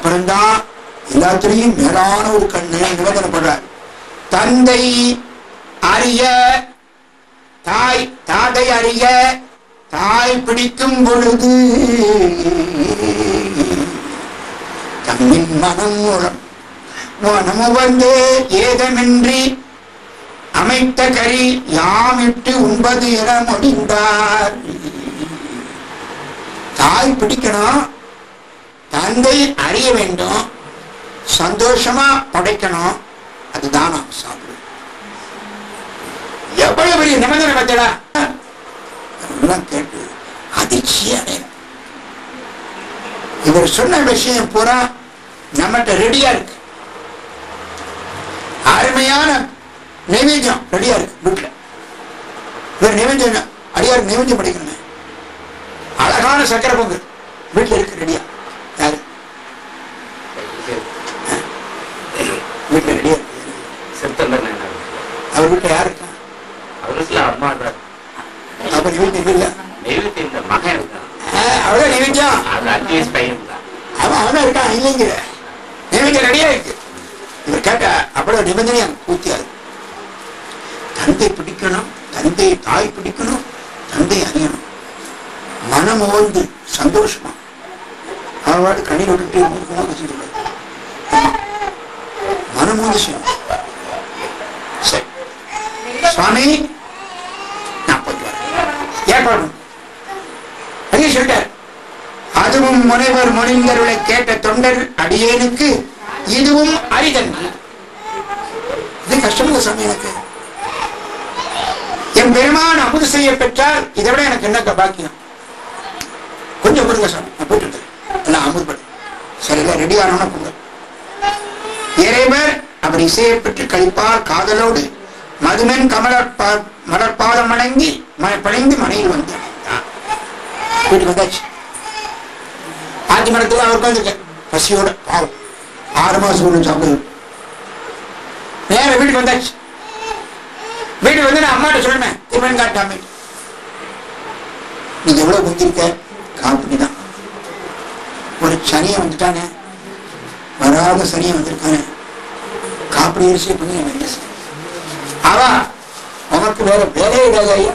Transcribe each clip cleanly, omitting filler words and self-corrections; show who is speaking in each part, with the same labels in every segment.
Speaker 1: அப்புறம்தான் எல்லாத்திலையும் மேலான ஒரு கண்ணு நிவேதனப்படுறார். தந்தை அறிய தாய், தாதை அறிய தாய் பிடிக்கும் பொழுது தம்மின் மனமு வந்தே ஏதமின்றி அமைத்த கறி யாமிட்டு உண்பது என முடிந்தார். தாய் பிடிக்கணும், தந்தை அறிய வேண்டும், சந்தோஷமா படைக்கணும், அதுதான் நாம் சாப்பிடுவோம். எவ்வளவு பெரிய நிபந்தனை பார்த்தா கேட்டு அதிர்ச்சி அடையும். இவர் சொன்ன விஷயம் பூரா நம்மகிட்ட ரெடியா இருக்கு. அருமையான நைவேத்தியம் ரெடியா இருக்கு வீட்டுல. இவர் நைவேத்தியம் அடியாருக்கு நைவேத்தியம் படிக்கணும். அழகான சக்கரை பொங்கல் வீட்டுல இருக்கு ரெடியா. யாரு வீட்டுல ரெடியா இருக்கு? அவர் வீட்டுல யாரு இருக்கா?
Speaker 2: அம்மா
Speaker 1: அவர் வீட்டுக்கு இல்ல,
Speaker 2: மகன் இருக்கான்.
Speaker 1: அவ்வளவு நைவேத்தியம் அவன் இருக்கான் இல்லைங்கிற நைவேத்தியம் ரெடியா இருக்கு. இவர் கேட்ட அவ்வளவு நிபந்தனையும் பூர்த்தியாது. தந்தை பிடிக்கணும், தந்தை தாய் பிடிக்கணும், தந்தை அறியணும், மனம் ஓய்ந்து சந்தோஷமா அவரோட கண்ணீர் விட்டுட்டு மனம் ஓய்ந்து செய்யணும். சரி சுவாமி நான் போயிட்டு வரேன் ஏற்பாடு அடியே சொல்லிட்டார். அதுவும் முனைவர் மொழிந்தருளை கேட்ட தொண்டர் அடியேனுக்கு இதுவும் அரிதன். இது கஷ்டமுள்ள சாமி, எனக்கு என் பெருமான் அமுது செய்ய பெற்றால் இதை விட எனக்கு என்ன பாக்கியம்? கொஞ்சம் கொடுங்க சாமி, நான் போயிட்டு எல்லாம் அமுதுபடும். சரிங்களா, ரெடி ஆனோம்னா கொடுங்க. இறைவர் அவர் இசையை பெற்று கழிப்பால் காதலோடு மதுமன் மலர்பாதம் வணங்கி பணிந்து மனையில் வந்து வீட்டுக்கு வந்தாச்சு. ஆட்சி மரத்துல அவர் உட்காந்துருக்க பசியோட பாவம் 6 மாசம் ஒண்ணு சாப்பிடுது. நேர வீட்டுக்கு வந்தாச்சு. வீட்டுக்கு வந்து நான் அம்மாட்ட சொல்லுவேன், திருமணம் காட்டாம நீங்க எவ்வளவு குந்திருக்க காப்பிதான். ஒரு சனியை வந்துட்டானே, வராத சனியை வந்திருக்கானே, காப்பி அரிசி பண்ணி அவா உனக்கு வேற வேலையே இல்லாத ஐயா,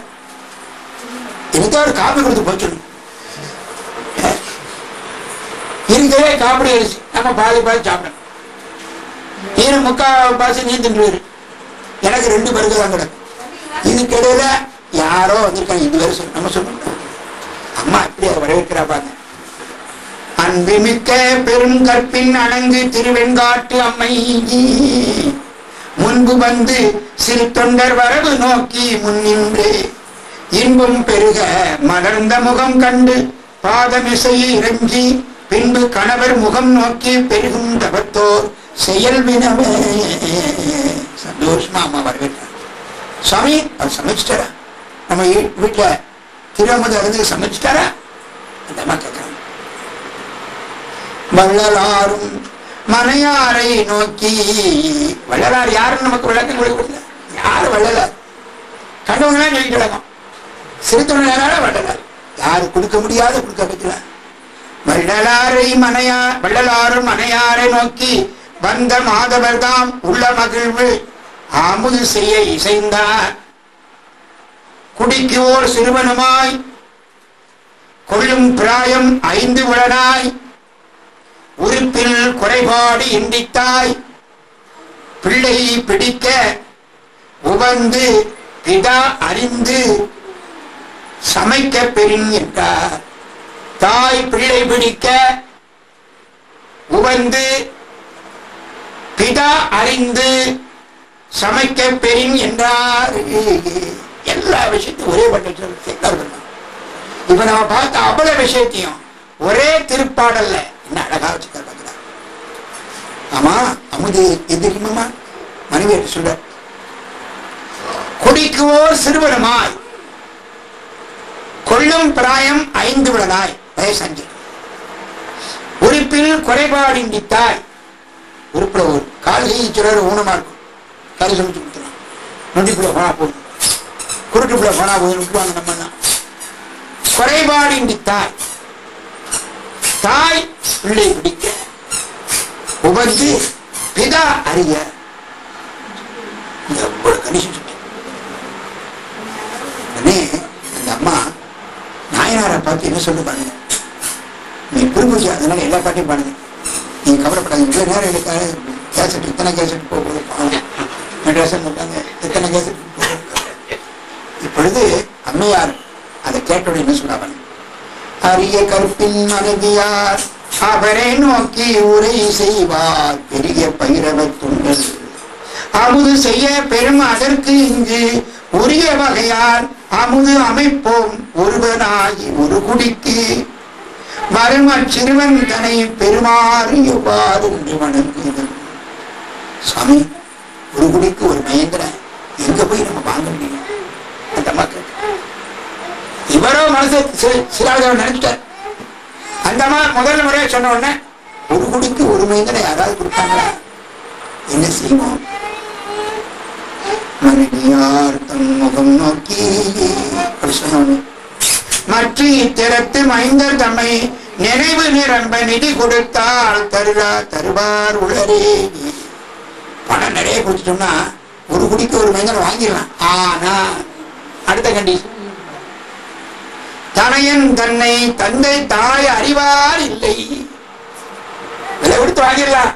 Speaker 1: எனக்கு ஒரு காப்பி கொடுத்து போச்சு. இருக்கவே காப்பி அரிசி நம்ம பாதி சாப்பிடணும். நீரு 3/4 பாசி நீ தின்றுவாரு, எனக்கு 2 பருக்க தான் கிடக்கும். இதுக்கு இடையில யாரோ வந்திருக்காங்க, இது வேற நம்ம சொல்லணும். அம்மா இப்படி வரவேற்கிறா பாருங்க. அன்புமிக்க பெரும் கற்பின் அணங்கு திருவெண்காட்டு அம்மை முன்பு வந்து சிறு தொண்டர் வரவு நோக்கி முன்னின்று இன்பம் பெருக மலர்ந்த முகம் கண்டு பாதமிசையை இறஞ்சி பின்பு கணவர் முகம் நோக்கி பெருகும் தவத்தோர் செயல் வினவே. சந்தோஷமா அம்மா வரவேற்றார். சாமி அவர் சமைச்சிட்டாரா? நம்ம வீட்டுல திருமதி இருந்து சமைச்சிட்டாரா? அந்த அம்மா கேட்கிறாங்க. வள்ளலாரும் மனையாரை நோக்கி, வள்ளலார் யாருன்னு நமக்கு விளக்கம் கொடுக்கல. யாரு வள்ளலார்? கண்டவங்களாம் சொல்லி கிடக்கும். சிறுத்தொழிலாள வள்ளலார் யாரு கொடுக்க முடியாத கொடுக்க வைக்கிறார். வள்ளலாரும் மனையாரை நோக்கி வந்த மாதவர் தாம் உள்ள மகிழ்வு அமுது செய்ய இசைந்தார். குடிக்குவோர் சிறுவனுமாய் கொள்ளும் பிராயம் 5 உளனாய் உறுப்பில் குறைபாடு இண்டித்தாய் பிள்ளை பிடிக்க உவந்து பிதா அறிந்து சமைக்க பெறின் என்றார். தாய் பிள்ளை பிடிக்க உவந்து பிதா அறிந்து சமைக்க பெறின் என்றார். எல்லா விஷயத்தையும் ஒரே பட்டம். இப்ப நம்ம பார்த்த அவ்வளவு விஷயத்தையும் ஒரே திருப்பாடல்ல என்ன அழகா வச்சுக்கிறார். ஆமா, அமுது எதிரிமா மனைவி சொல்ற குடிக்குவோர் சிறுவனுமாய் கொள்ளும் பிராயம் 5 விளனாய் வயசஞ்சு உறுப்பில் குறைபாடித்தாய். உறுப்புல ஒரு கால்கை சிலர் ஊனமா இருக்கும், கறி சமைச்சு கொடுத்துருவோம். நொண்டிப்புல போனா போதும், குருட்டுப்புல போனா போதும் விட்டுவாங்க. நம்ம குறைபாடித்தாய், தாய் பிள்ளை பிடிக்க உபத்தி பிதா அறிய. கண்டிஷன் அந்த அம்மா நாயனாரை பார்த்து என்ன சொல்லு பாருங்க, நீ புரிஞ்சுச்சு அதனால எல்லா பாட்டையும் பாடுங்க, நீங்க கவலைப்படாது. இவ்வளவு நேரம் எடுக்காது கேசட், இத்தனை கேசட் போகுது மெட்ராஸன் போட்டாங்க, எத்தனை கேசட் போகுது. இப்பொழுது அம்மையார் அதை கேட்டோட என்ன சொல்றாங்க, அரிய கருப்பின் மனைவியார் அவரை நோக்கி உரை செய்வார் பெரிய பயிரவர் துண்டல் அமுது செய்ய பெரும் அதற்கு இங்கு உரிய வகையால் அமுது அமைப்போம் ஒருவனாகி ஒரு குடிக்கு மரும சிறுவன் தனை பெருமாறு எவ்வாறு என்று வணங்குகிறது. சாமி, ஒரு குடிக்கு ஒரு மயந்திரன் எங்க போய் நம்ம வாங்க முடியும்? அந்த மக்கள் இவரோ மனசு சிலாதவன் நினைச்சிட்டார். அந்த முதல் முறையை சொன்ன உடனே ஒரு குடிக்கு ஒரு மயந்திரன் யாராவது கொடுத்தாங்களா? என்ன செய்வோம்? மனைவியார் தன் முகம் நோக்கி மற்ற திறத்து மைந்தர் தம்மை நினைவு நிரம்ப நிதி கொடுத்தால் தருவார் உளரே. பணம் நிறைய கொடுத்துட்டோம்னா ஒரு குடிக்கு ஒரு மைந்தர் வாங்கிடலாம். ஆனா அடுத்த கண்டிஷன், தனையன் தன்னை தந்தை தாய் அறிவார் இல்லை. விலை கொடுத்து வாங்கிடலாம்.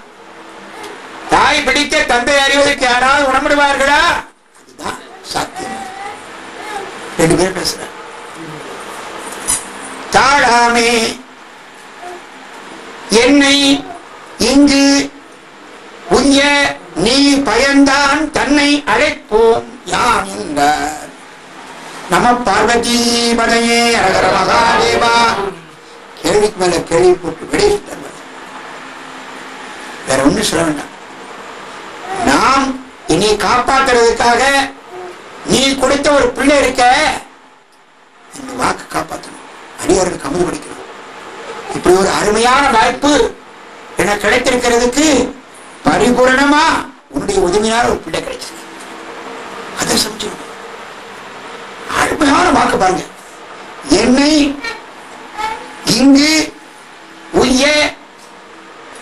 Speaker 1: தாய் பிடிக்க தந்தை அறிவதற்கு யாராவது உணர்விடுவார்களா? அதுதான் சாத்தியம். ரெண்டு பேரும் பேசுற தாழாமே என்னை இங்கு உய்ய நீ பயன்தான் தன்னை அழைப்போம் யான் என்றார். நம பார்வதி பதையே அழகர மகாதேவா. கேள்விக்கு மேல கேள்வி போட்டு விடை வேற ஒண்ணு சொல்ல வேண்டாம். நாம் இனி காப்பாத்துறதுக்காக நீ கொடுத்த ஒரு பிள்ளை இருக்க, இந்த வாக்கு காப்பாற்றணும், அடியார்களுக்கு அமுது படிக்கணும். இப்படி ஒரு அருமையான வாய்ப்பு எனக்கு கிடைத்திருக்கிறதுக்கு பரிபூரணமா உன்னுடைய உதவியான ஒரு பிள்ளை கிடைச்சது. அதை சமைச்சு அருமையான வாக்கு பாருங்க. என்னை இங்கு உய்ய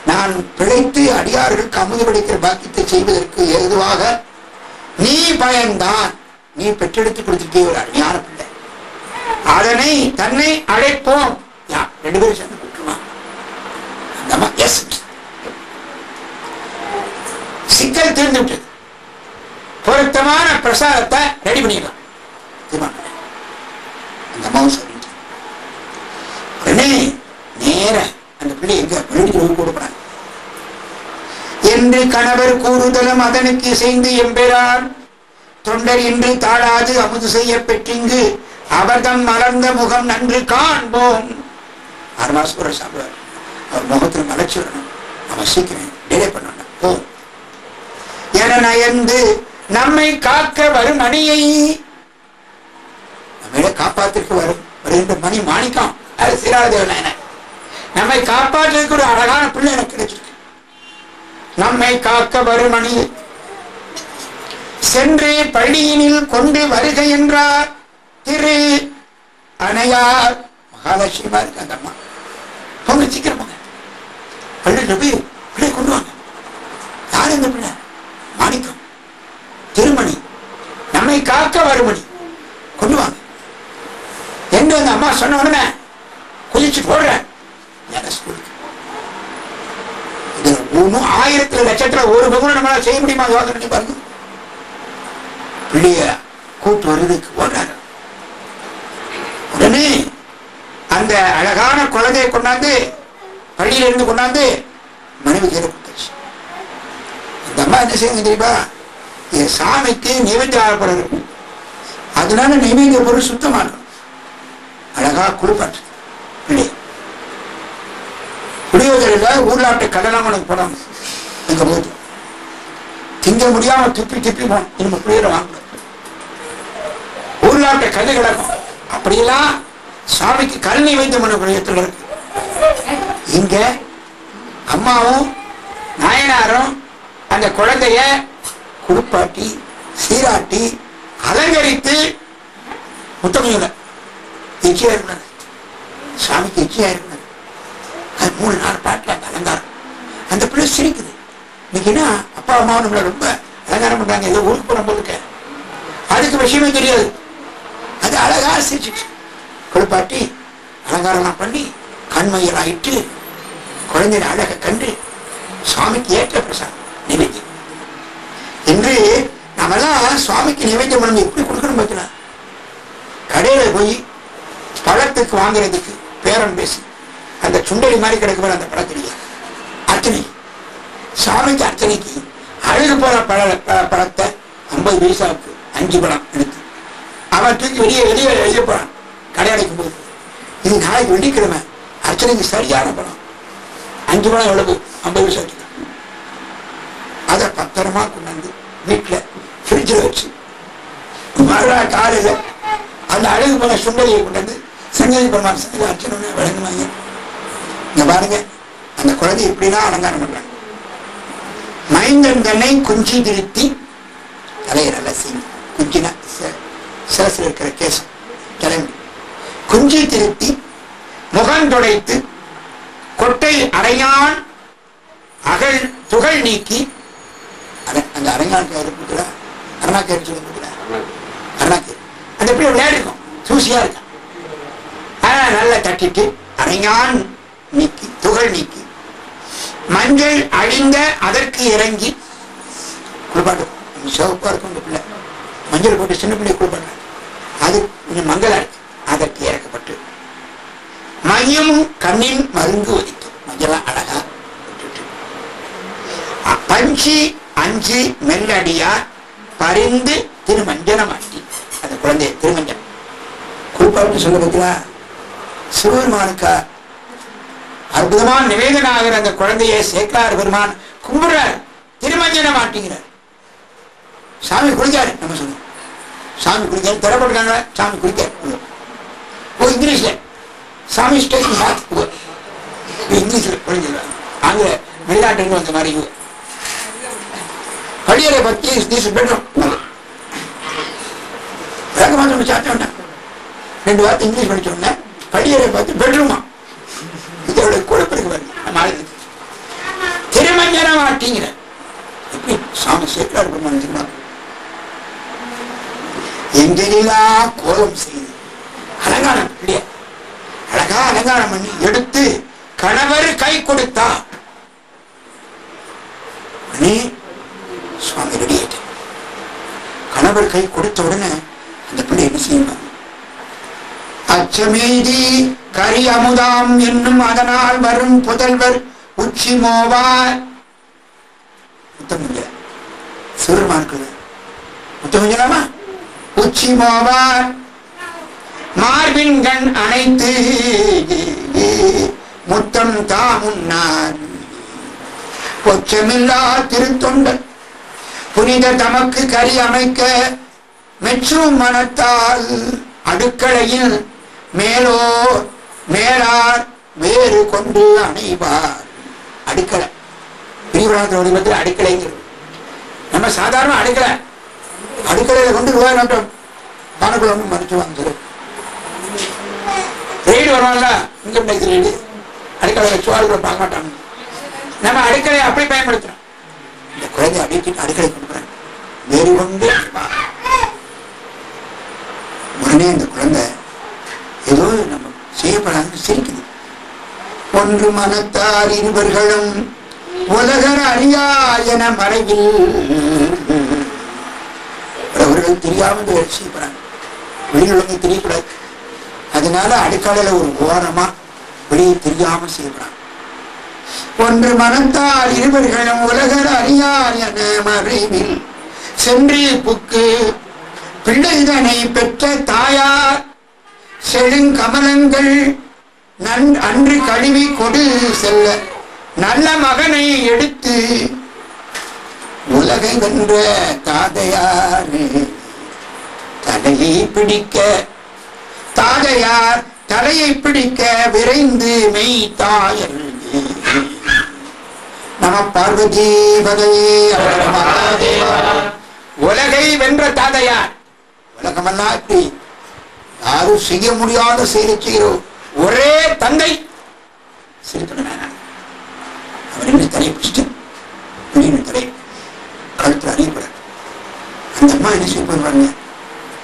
Speaker 1: நான் பிழைத்து அடியார்களுக்கு அமுது படிக்கிற பாக்கியத்தை செய்வதற்கு ஏதுவாக நீ பயன்தான். நீ பெற்றெடுத்து கொடுத்துட்டே ஒரு அருமையான பிள்ளை, அதனை தன்னை அழைப்போம். ரெண்டு பேரும் சேர்ந்து கூட்டுருவான். சிக்கல் தீர்ந்து விட்டது. பொருத்தமான பிரசாதத்தை ரெடி பண்ணிடலாம். அந்த அம்மாவும் சொல்லிட்டு உடனே நேர அந்த பிள்ளை எங்க பள்ளிக்கு கூடப்படாது என்று கணவர் கூறுதலும் அதனுக்கு இசைந்து எம்பெறான் தொண்டர் இன்று தாழாது அமுது செய்ய பெற்றிங்கு அவர்தம் மலர்ந்த முகம் நன்று காண்போம். 6 மாசம் ஒரு சாப்பிடுவார். அவர் முகத்தில் மலர்ச்சி வரணும். அவன் சீக்கிரம் டிலே பண்ண என நயந்து நம்மை காக்க வரும் மணியை நம்மள காப்பாத்திற்கு வருகின்ற மணி மாணிக்கம். அது சிராதேவன் நம்மை காப்பாற்றுவதற்கு ஒரு அழகான பிள்ளை எனக்கு கிடைச்சிருக்கு. நம்மை காக்க வரும் மணி சென்று பள்ளியினில் கொண்டு வருகை என்றார் திரு அணையார். மகாலட்சுமிமா இருக்கு அந்த அம்மா. போங்க சீக்கிரம் போங்க, பள்ளியில போய் பிள்ளை கொண்டு வாங்க. யார் இந்த பிள்ளை? மாணிக்கம், திருமணி, நம்மை காக்க வருமணி, கொண்டு வாங்க என்று அந்த அம்மா சொன்ன உடனே குதிச்சு போடுறேன் ஸ்கூலுக்கு. இது 1000 லட்சத்துல ஒரு பகுதி நம்மளால செய்ய முடியுமா? யோசனை பாருங்க. பிள்ளைய கூட்டு வருவதற்கு ஓடுறாரு. உடனே அந்த அழகான குழந்தையை கொண்டாந்து பள்ளியில இருந்து கொண்டாந்து மனைவி கையில கொடுத்துச்சு. அந்த அம்மா என்ன செய்யுங்க தெரியுமா? என் சாமிக்கு நைவேத்தியம் ஆகப்படுறது, அதனால நைவேத்திய பொருள் சுத்தமான அழகா குளிப்பாட்டு பிள்ளை குடியோதரில ஊர்லாட்டை கடலாம் உனக்கு போடாம எங்க போது திங்க முடியாம திப்பி போனோம். நம்ம பிள்ளைகளை வாங்கணும். ஊர்லாட்டை கல்லு கிடக்கும். அப்படியெல்லாம் சாமிக்கு கல் நைவேத்தியம் பண்ணக்கூடிய இடத்துல இருக்கு. இங்க அம்மாவும் நாயனாரும் அந்த குழந்தைய குளிப்பாட்டி சீராட்டி அலங்கரித்து முத்தமையில எச்சியா இருக்கிறது. சாமிக்கு எச்சியா இருக்கிறது. அது 3 நாள் பாட்டில் அந்த அலங்காரம். அந்த பிள்ளை சிரிக்குது. இன்னைக்குன்னா அப்பா அம்மா நம்மள ரொம்ப அலங்காரம் பண்றாங்க, ஏதோ ஊருக்கு போற போது இருக்க, அதுக்கு விஷயமே தெரியாது. அது அழகா சிரிச்சு குளிப்பாட்டி அலங்காரம்லாம் பண்ணி கண்மையெல்லாம் இட்டு குழந்தைய அழகை கண்டு சுவாமிக்கு ஏற்ற பிரசாதம் நிவேத்தியம். என்று நாமெல்லாம் சுவாமிக்கு நிவேத்தியம் பண்ணி எப்படி கொடுக்கணும் பார்க்கலாம். கடையில போய் பழத்துக்கு வாங்குறதுக்கு பேரம் பேசி அந்த சுண்டலி மாதிரி கிடக்குற அந்த பழத்தடியா அர்ச்சனை, சுவாமிக்கு அர்ச்சனைக்கு அழுகு போற பழத்தை 50 பைசாவுக்கு 5 பழம் எடுத்து அவன் தூக்கி வெளியே போறான் கடை அடைக்கும் போது. இது நாளைக்கு வெள்ளிக்கிழமை அர்ச்சனைக்கு சரியான பழம், 5 பழம் எவ்வளவு? 50 பைசாவுக்கு. அதை பத்திரமா கொண்டாந்து வீட்டுல ஃப்ரிட்ஜில் வச்சு மறுநாள் காலையில அந்த அழகு போன சுண்டலியை கொண்டாந்து சங்கதி பெருமாள் சங்கதி அர்ச்சனை வழங்குவாங்க. இங்க பாருங்க, அந்த குழந்தை இப்படிதான் அலங்காரம் பண்றாங்க. மைந்தன் தன்னை குஞ்சி திருத்தி தலையை நல்லா செய்யும். குஞ்சினா சிரசில் இருக்கிற கேசம் தலைமுடி குஞ்சி திருத்தி முகம் துடைத்து கொட்டை அரையான் அகல் துகள் நீக்கி அந்த அரையான் கயிறு அரணா கயிறு சொல்லி அரணா கயிறு அந்த எப்படி விளையாடிருக்கும், சூசியா இருக்கும். நல்லா தட்டிட்டு அரையான் நீக்கி துகள் நீக்கி மஞ்சள் அழிந்த அதற்கு இறங்கி குளிப்பாட்டு. சிவப்பா இருக்கும் இந்த பிள்ளை, மஞ்சள் போட்டு சின்ன பிள்ளை குளிப்பாட்டு, அது கொஞ்சம் மங்களா இருக்கு. அதற்கு இறக்கப்பட்டு மையமும் கண்ணின் மருங்கு ஒதிக்கும். மஞ்சள் அழகா பஞ்சி அஞ்சு மெல்லடியா பறிந்து திருமஞ்சனம் ஆட்டி அந்த குழந்தைய திருமஞ்சனம் குளிப்பாட்டு சொல்ல பார்த்தீங்களா. சிவபெருமானுக்கா அற்புதமான நிவேதனம் ஆகிற அந்த குழந்தையை சேக்கலார் பெருமான் கும்பிடுறார், திருமஞ்சனம் மாட்டிங்கிறார். சாமி குளிக்காரு, நம்ம சொல்லுவோம் சாமி குளிக்காரு, திறப்படுறாங்க சாமி குளிக்காரு. இங்கிலீஷ்ல சாமி ஸ்டேஷன் பார்த்து இங்கிலீஷ்ல குளிஞ்சிருவாங்க. அங்க வெளிநாட்டுக்கு வந்த மாதிரி படியரை பத்தி சாப்பிட்டோம் 2 வார்த்தை இங்கிலீஷ் படிச்சோம்னா படியரை பார்த்து பெட்ரூமா இதோட குழப்பிற்கு வருது. நம்ம திருமஞ்சனம் மாட்டிங்கிற எப்படி சாமி சேக்கலார் பெருமான் எங்கெல்லாம் கோலம் செய்து அலங்காரம் இல்லையா, அழகா அலங்காரம் பண்ணி எடுத்து கணவர் கை கொடுத்தா சுவாமி ரெடியாயிட்ட. கணவர் கை கொடுத்த உடனே அந்த பிள்ளை என்ன செய்வாங்க, அச்சமேதி கரி அமுதாம் என்னும் அதனால் வரும் புதல்வர் உச்சி மோவார். முத்தமில்ல சிறுமான்கள் முத்தமில்லாமா உச்சி மோவார் மார்பின் கண் அனைத்து முத்தம் தாமுன்னார். பொச்சமில்லா திருத்தொண்டர் புனித தமக்கு கரி அமைக்க மெச்சும் மனத்தால் அடுக்களையில் மேலார் வேறு கொண்டு அணைவார். அடுக்கலை பிரிவுராத்திர வடிவத்தில் அடுக்கலைங்கிறது நம்ம சாதாரண அடுக்கலை, அடுக்கலையில கொண்டு ரூபாய் நட்டோம் பானக்குள்ள ஒன்று மறைச்சு வாங்க ரெய்டு வருவாங்கல்ல, இன்கம் டேக்ஸ் ரெய்டு அடுக்கலை வச்சுவாரு பார்க்க மாட்டாங்க. நம்ம அடுக்கலையை அப்படி பயன்படுத்துறோம். இந்த குழந்தை அடிக்கிட்டு அடுக்கலை கொடுக்குறாங்க வேறு கொண்டு. உடனே இந்த குழந்தை ஏதோ நம்ம செய்யப்படாதுன்னு சிரிக்குது. ஒன்று மனத்தார் இருவர்களும் உலகர் அறியா என மறைவில் அவர்கள் தெரியாமல் செய்யப்படுறாங்க, வெளியுலக தெரியக்கூடாது. அதனால அடுக்காலையில ஒரு ஓரமா வெளியே தெரியாம செய்யப்படுறாங்க. ஒன்று மனத்தார் இருவர்களும் உலகர் அறியார் என மறைவில் சென்றி புக்கு பிள்ளைதனை பெற்ற தாயார் செழுங்கமலங்கள் அன்று கழுவி கொடு செல்ல நல்ல மகனை எடுத்து உலகை வென்ற தாதையார் தலையை பிடிக்க தாதையார் தலையை பிடிக்க விரைந்து மெய் தாயர் நம பார்வதி பதையே. உலகை வென்ற தாதையார், உலகமெல்லாம் இப்படி யாரும் செய்ய முடியாத செயலை செய்கிறோம் ஒரே தந்தை அவர் ரெண்டு தலையை பிடிச்சிட்டு பிள்ளைங்க தலை கழுத்தில் அறியப்படாது. அந்த அம்மா என்ன செய்ய பாருங்க,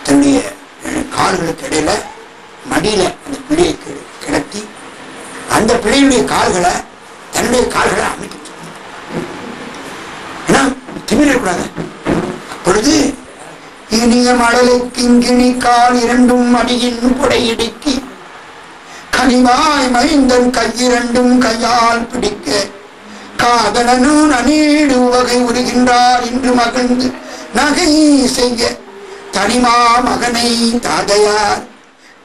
Speaker 1: தன்னுடைய கால்களுக்கு இடையில மடியில அந்த பிள்ளையை கிடத்தி அந்த பிள்ளையுடைய கால்களை தன்னுடைய கால்களை அமைக்க ஏன்னா திமிரக்கூடாது. அப்பொழுது இனிய மடலை கிங்கிணி கால் இரண்டும் அடியின் புடையிடுக்கி கனிவாய் மைந்தன் கையிரண்டும் கையால் பிடிக்க காதலனும் அநீடு வகை உருகின்றார் என்று மகிழ்ந்து நகை செய்ய தனிமா மகனை தாதையார்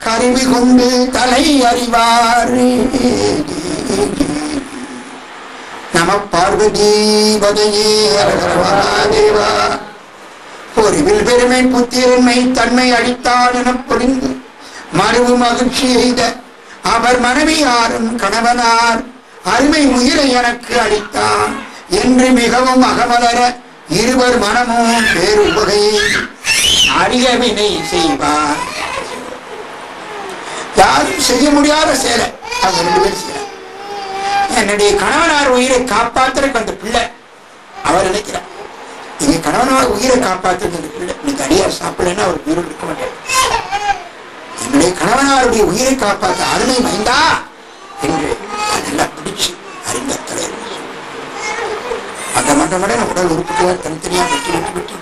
Speaker 1: கருவி கொண்டு தலை அறிவார். நம பார்வதி பதையே மகாதேவா. பொறிவில் பெருமை புத்திரன்மை தன்மை அளித்தார் என பொழிந்து மறுவு மகிழ்ச்சி எய்த அவர் மனைவியாரும் கணவனார் அருமை உயிரை எனக்கு அளித்தான் என்று மிகவும் அகமலர இருவர் மனமும் வேறு வகையை அறியவினை செய்வார். யாரும் செய்ய முடியாத செயலை அவங்க ரெண்டு பேரும் செய்யறார். என்னுடைய கணவனார் உயிரை காப்பாத்துறதுக்கு அந்த பிள்ளை அவர் நினைக்கிறார், நீங்க கணவனார் உயிரை காப்பாத்துறது அந்த பிள்ளை, நீங்க அடியார் சாப்பிடலன்னா அவர் உயிரோடு இருக்க மாட்டார். என்னுடைய கணவனாருடைய உயிரை காப்பாற்ற அருமை மைந்தா என்று நல்லா பிடிச்சு அறிந்த தலைவர் மட்ட மட உடல் உறுப்புகளால் தனித்தனியா வெட்டி வெட்டி வெட்டி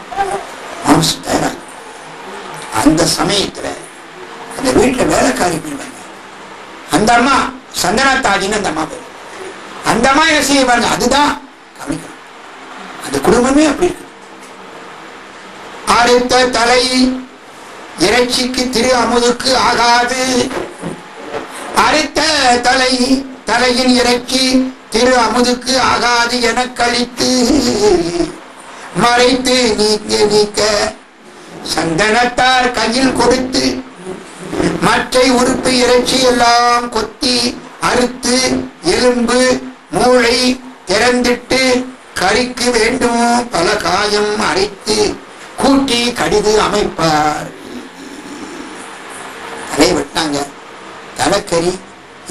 Speaker 1: மாம்சம் தயாராக. அந்த சமயத்துல அந்த வீட்டுல வேலைக்காரி பண்ணுவாங்க. அந்த அம்மா சந்தனா தாஜின்னு அந்த அம்மா பேர். அந்த அம்மா என்ன செய்ய பாருங்க, அதுதான் கவனிக்கணும். அந்த குடும்பமே அப்படி இருக்கு. அடுத்த தலை இறைச்சிக்கு திரு அமுதுக்கு ஆகாது. அரைத்த தலையின் இறைச்சி திரு அமுதுக்கு ஆகாது என கழித்து மறைத்து நீக்க சந்தனத்தார் கையில் கொடுத்து மற்ற உறுப்பு இறைச்சி எல்லாம் கொத்தி அறுத்து எலும்பு மூளை திறந்திட்டு கறிக்கு வேண்டும் பல காயம் அரைத்து கூட்டி கடிது அமைப்பார். தலையை வெட்டினாங்க, தலைக்கறி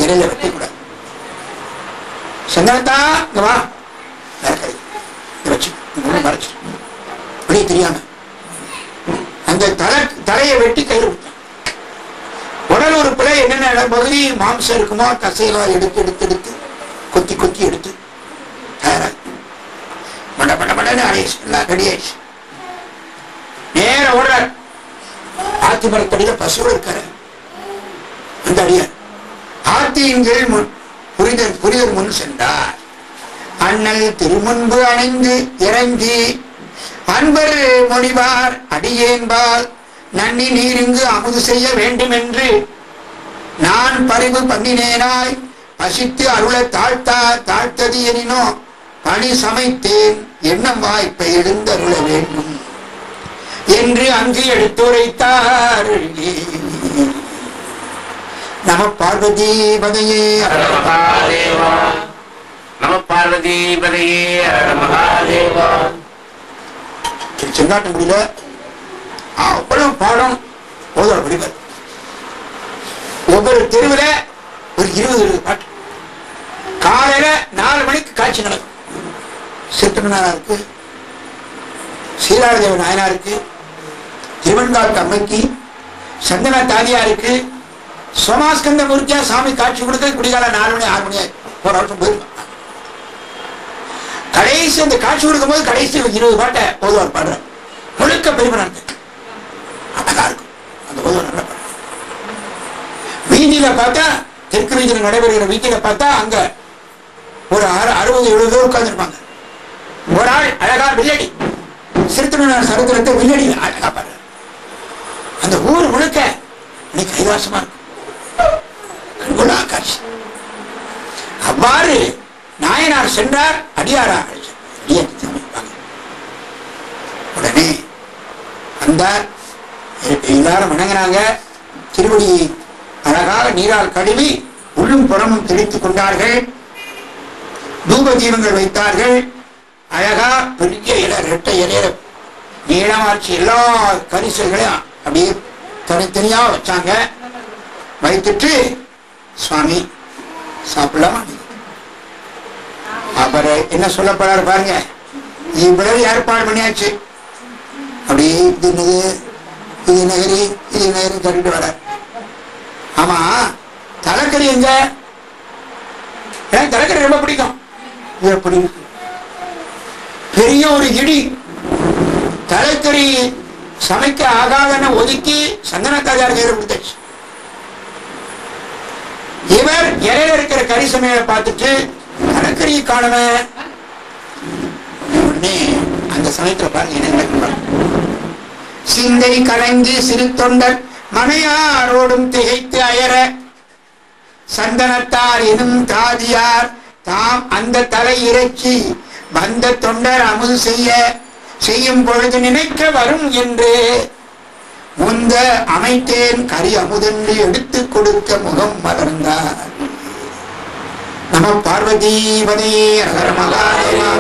Speaker 1: இறையில வெட்டக்கூடாது. சந்தனத்தா வா தலைக்கறி வச்சு மறைச்சு வெளியே தெரியாம அந்த தலையை வெட்டி கையில் விட்டான். உடல் ஒரு பிள்ளை என்னென்ன பகுதி மாம்சம் இருக்குமோ தசையெல்லாம் எடுத்து எடுத்து எடுத்து கொத்தி கொத்தி எடுத்து தயாராக மட மட மடன்னு ஆயிடுச்சு, எல்லாம் ரெடி ஆயிடுச்சு. நேர ஓடுறார். ஆத்தி மரத்தடியில பசுவோடு இருக்காரு அந்த அடியார். ஆத்தியின் கீழ் புரிதர் முன் சென்றார். அண்ணல் திருமுன்பு அணைந்து இறங்கி அன்பர் மொழிவார் அடியேன்பால் நன்னி நீரிங்கு அமுது செய்ய வேண்டும் என்று நான் பரிவு பண்ணினேனாய் பசித்து அருள தாழ்த்தது எனினோ பணி சமைத்தேன் எண்ணம் வாய்ப்பை எழுந்தருள வேண்டும் என்று அங்கு எடுத்துரைத்தார். நம பார்வதி பதையே
Speaker 2: நம பார்வதி பதையே மகாதேவா.
Speaker 1: செங்காட்டங்குடியில அவ்வளவு பாடம் போதும் படிப்பார். ஒவ்வொரு தெருவுல ஒரு 20 பாட்டு. காலையில 4 மணிக்கு காட்சி நடக்கும். சித்தனாருக்கு, சீராளதேவ நாயனாருக்கு, திருவன்காட்டு அம்மைக்கு, சந்தனா தாதியாருக்கு, சோமாஸ்கந்த மூர்த்தியா சாமி காட்சி கொடுக்க குடிகால 4 மணி 6 மணி ஒரு வருஷம் போயிருக்கும். கடைசி அந்த காட்சி கொடுக்கும் போது கடைசி 20 பாட்டை போதுவார் பாடுற முழுக்க பெருமனாங்க. அழகா இருக்கும் அந்த போதுவார் நல்லா பாடுற. வீதியில பார்த்தா, தெற்கு வீதியில நடைபெறுகிற வீதியில பார்த்தா அங்க ஒரு 60-70 பேர் உட்கார்ந்துருப்பாங்க. ஒரு ஆள் அழகா வில்லடி சிறுத்தனார் சரித்திரத்தை வில்லடி அழகா பாடுற. அந்த ஊர் முழுக்க இன்னைக்கு கைவாசமா இருக்கும். கண்கொள்ளா காட்சி. அவ்வாறு நாயனார் சென்றார். அடியாரா உடனே வந்தார். எல்லாரும் வணங்கினாங்க. திருவடியை அழகாக நீரால் கழுவி உள்ளும் புறமும் தெளித்துக் கொண்டார்கள். தூப தீபங்கள் வைத்தார்கள். அழகா பெரிய இலை, ரெட்டை இலையில நீளமாச்சு எல்லா கரிசல்களையும் அப்படியே தனித்தனியா வச்சாங்க. வைத்துட்டு சுவாமி சாப்பிடலாமா, அப்புறம் என்ன சொல்ல போறாரு பாருங்க. இவ்வளவு ஏற்பாடு பண்ணியாச்சு. அப்படி இது என்னது, இது நகரி, இது நகரி கட்டிட்டு வர. ஆமா, தலைக்கறி எங்க? எனக்கு தலைக்கறி ரொம்ப பிடிக்கும். எப்படி பெரிய ஒரு இடி, தலைக்கறி சமைக்க ஆகாதன்னு ஒதுக்கி சந்தனத்தாஜார் கையில கொடுத்தாச்சு. இவர் இலையில இருக்கிற கறி சமையலை பார்த்துட்டு தலைக்கறி காணவே அந்த சமயத்துல பாருங்க என்ன நடக்கும். சிந்தை கலங்கி சிறு தொண்டர் மனையாரோடும் திகைத்து அயர சந்தனத்தார் எனும் தாதியார் தாம் அந்த தலை இறைச்சி வந்த தொண்டர் அமுது செய்யும் பொழுது நினைக்க வரும் என்று முந்த அமைத்தேன் கரி அமுதென்று எடுத்து கொடுக்க முகம் மலர்ந்தார். நம பார்வதி பதே ஹர மகாதேவா.